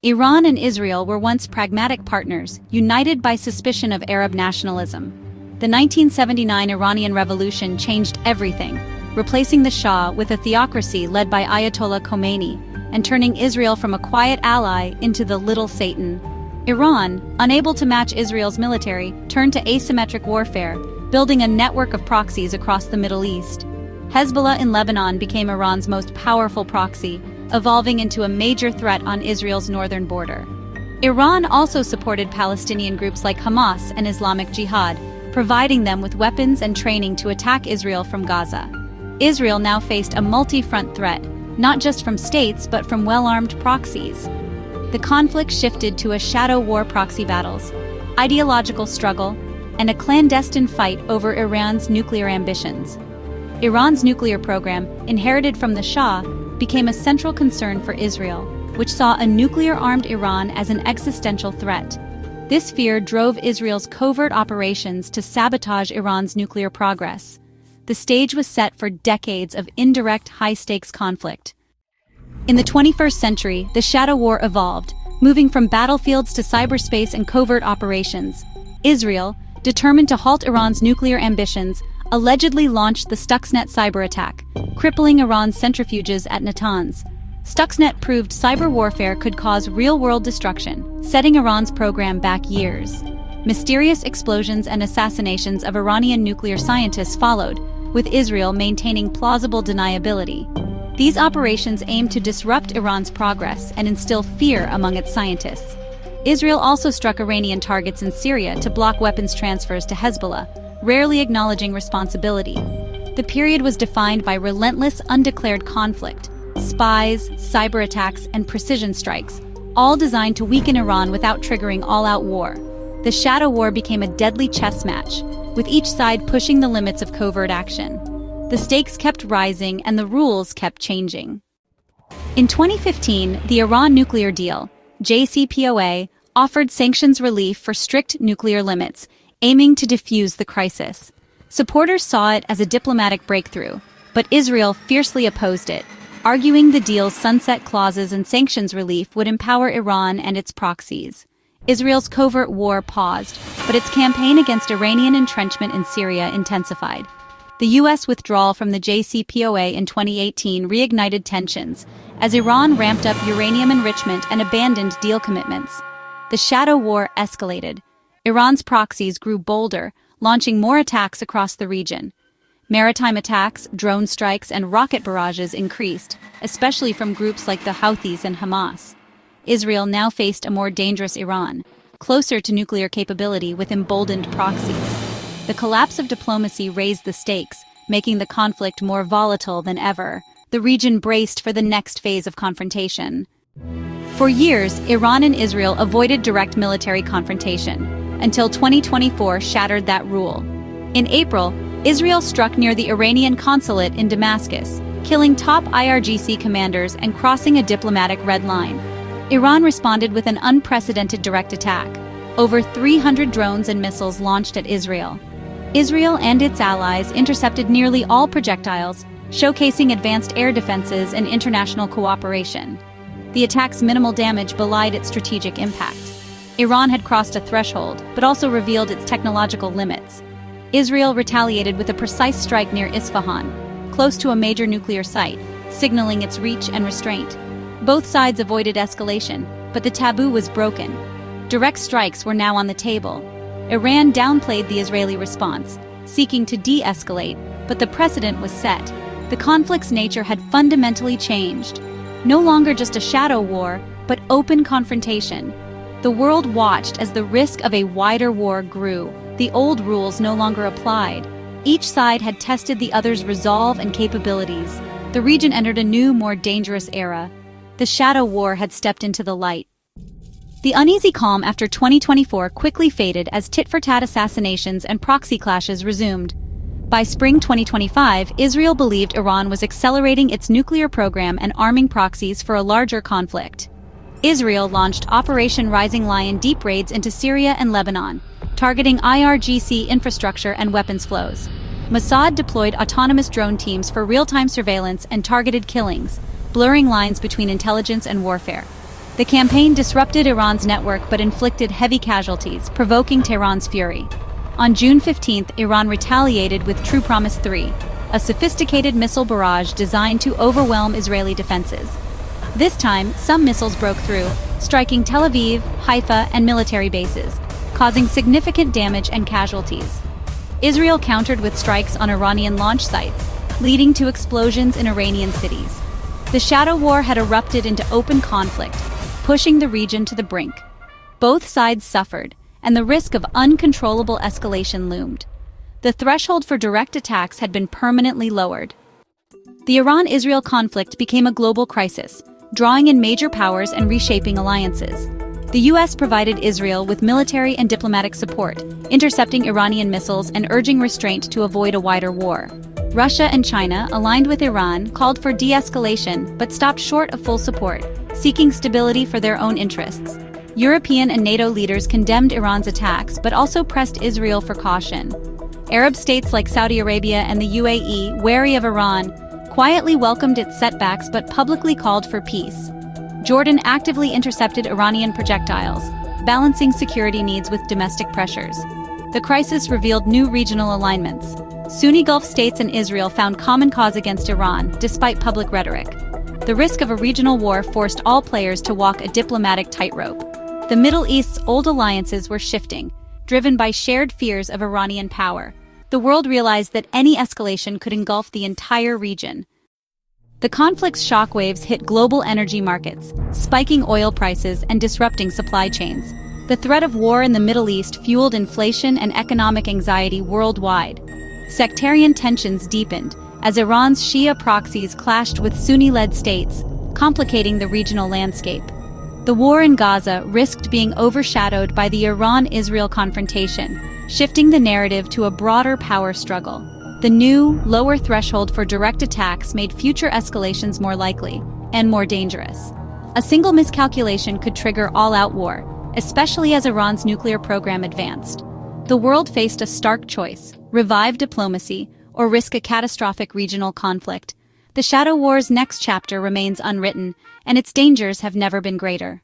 Iran and Israel were once pragmatic partners, united by suspicion of Arab nationalism. The 1979 Iranian Revolution changed everything, replacing the Shah with a theocracy led by Ayatollah Khomeini, and turning Israel from a quiet ally into the little Satan. Iran, unable to match Israel's military, turned to asymmetric warfare, building a network of proxies across the Middle East. Hezbollah in Lebanon became Iran's most powerful proxy, evolving into a major threat on Israel's northern border. Iran also supported Palestinian groups like Hamas and Islamic Jihad, providing them with weapons and training to attack Israel from Gaza. Israel now faced a multi-front threat, not just from states but from well-armed proxies. The conflict shifted to a shadow war: proxy battles, ideological struggle, and a clandestine fight over Iran's nuclear ambitions. Iran's nuclear program, inherited from the Shah, became a central concern for Israel, which saw a nuclear-armed Iran as an existential threat. This fear drove Israel's covert operations to sabotage Iran's nuclear progress. The stage was set for decades of indirect, high-stakes conflict. In the 21st century, the shadow war evolved, moving from battlefields to cyberspace and covert operations. Israel, determined to halt Iran's nuclear ambitions, allegedly launched the Stuxnet cyberattack, crippling Iran's centrifuges at Natanz. Stuxnet proved cyber warfare could cause real-world destruction, setting Iran's program back years. Mysterious explosions and assassinations of Iranian nuclear scientists followed, with Israel maintaining plausible deniability. These operations aimed to disrupt Iran's progress and instill fear among its scientists. Israel also struck Iranian targets in Syria to block weapons transfers to Hezbollah, rarely acknowledging responsibility. The period was defined by relentless, undeclared conflict, spies, cyber attacks, and precision strikes, all designed to weaken Iran without triggering all-out war. The shadow war became a deadly chess match, with each side pushing the limits of covert action. The stakes kept rising and the rules kept changing. In 2015, the Iran nuclear deal, JCPOA, offered sanctions relief for strict nuclear limits, aiming to defuse the crisis. Supporters saw it as a diplomatic breakthrough, but Israel fiercely opposed it, arguing the deal's sunset clauses and sanctions relief would empower Iran and its proxies. Israel's covert war paused, but its campaign against Iranian entrenchment in Syria intensified. The U.S. withdrawal from the JCPOA in 2018 reignited tensions, as Iran ramped up uranium enrichment and abandoned deal commitments. The shadow war escalated. Iran's proxies grew bolder, launching more attacks across the region. Maritime attacks, drone strikes, and rocket barrages increased, especially from groups like the Houthis and Hamas. Israel now faced a more dangerous Iran, closer to nuclear capability with emboldened proxies. The collapse of diplomacy raised the stakes, making the conflict more volatile than ever. The region braced for the next phase of confrontation. For years, Iran and Israel avoided direct military confrontation, until 2024 shattered that rule. In April, Israel struck near the Iranian consulate in Damascus, killing top IRGC commanders and crossing a diplomatic red line. Iran responded with an unprecedented direct attack. Over 300 drones and missiles launched at Israel. Israel and its allies intercepted nearly all projectiles, showcasing advanced air defenses and international cooperation. The attack's minimal damage belied its strategic impact. Iran had crossed a threshold, but also revealed its technological limits. Israel retaliated with a precise strike near Isfahan, close to a major nuclear site, signaling its reach and restraint. Both sides avoided escalation, but the taboo was broken. Direct strikes were now on the table. Iran downplayed the Israeli response, seeking to de-escalate, but the precedent was set. The conflict's nature had fundamentally changed. No longer just a shadow war, but open confrontation. The world watched as the risk of a wider war grew. The old rules no longer applied. Each side had tested the other's resolve and capabilities. The region entered a new, more dangerous era. The shadow war had stepped into the light. The uneasy calm after 2024 quickly faded as tit-for-tat assassinations and proxy clashes resumed. By spring 2025, Israel believed Iran was accelerating its nuclear program and arming proxies for a larger conflict. Israel launched Operation Rising Lion deep raids into Syria and Lebanon, targeting IRGC infrastructure and weapons flows. Mossad deployed autonomous drone teams for real-time surveillance and targeted killings, blurring lines between intelligence and warfare. The campaign disrupted Iran's network but inflicted heavy casualties, provoking Tehran's fury. On June 15, Iran retaliated with True Promise 3, a sophisticated missile barrage designed to overwhelm Israeli defenses. This time, some missiles broke through, striking Tel Aviv, Haifa, and military bases, causing significant damage and casualties. Israel countered with strikes on Iranian launch sites, leading to explosions in Iranian cities. The shadow war had erupted into open conflict, pushing the region to the brink. Both sides suffered, and the risk of uncontrollable escalation loomed. The threshold for direct attacks had been permanently lowered. The Iran-Israel conflict became a global crisis, drawing in major powers and reshaping alliances. The U.S. provided Israel with military and diplomatic support, intercepting Iranian missiles and urging restraint to avoid a wider war. Russia and China, aligned with Iran, called for de-escalation but stopped short of full support, seeking stability for their own interests. European and NATO leaders condemned Iran's attacks but also pressed Israel for caution. Arab states like Saudi Arabia and the UAE, wary of Iran, quietly welcomed its setbacks but publicly called for peace. Jordan actively intercepted Iranian projectiles, balancing security needs with domestic pressures. The crisis revealed new regional alignments. Sunni Gulf states and Israel found common cause against Iran, despite public rhetoric. The risk of a regional war forced all players to walk a diplomatic tightrope. The Middle East's old alliances were shifting, driven by shared fears of Iranian power. The world realized that any escalation could engulf the entire region. The conflict's shockwaves hit global energy markets, spiking oil prices and disrupting supply chains. The threat of war in the Middle East fueled inflation and economic anxiety worldwide. Sectarian tensions deepened as Iran's Shia proxies clashed with Sunni-led states, complicating the regional landscape. The war in Gaza risked being overshadowed by the Iran-Israel confrontation, shifting the narrative to a broader power struggle. The new, lower threshold for direct attacks made future escalations more likely and more dangerous. A single miscalculation could trigger all-out war, especially as Iran's nuclear program advanced. The world faced a stark choice: revive diplomacy or risk a catastrophic regional conflict. The Shadow War's next chapter remains unwritten, and its dangers have never been greater.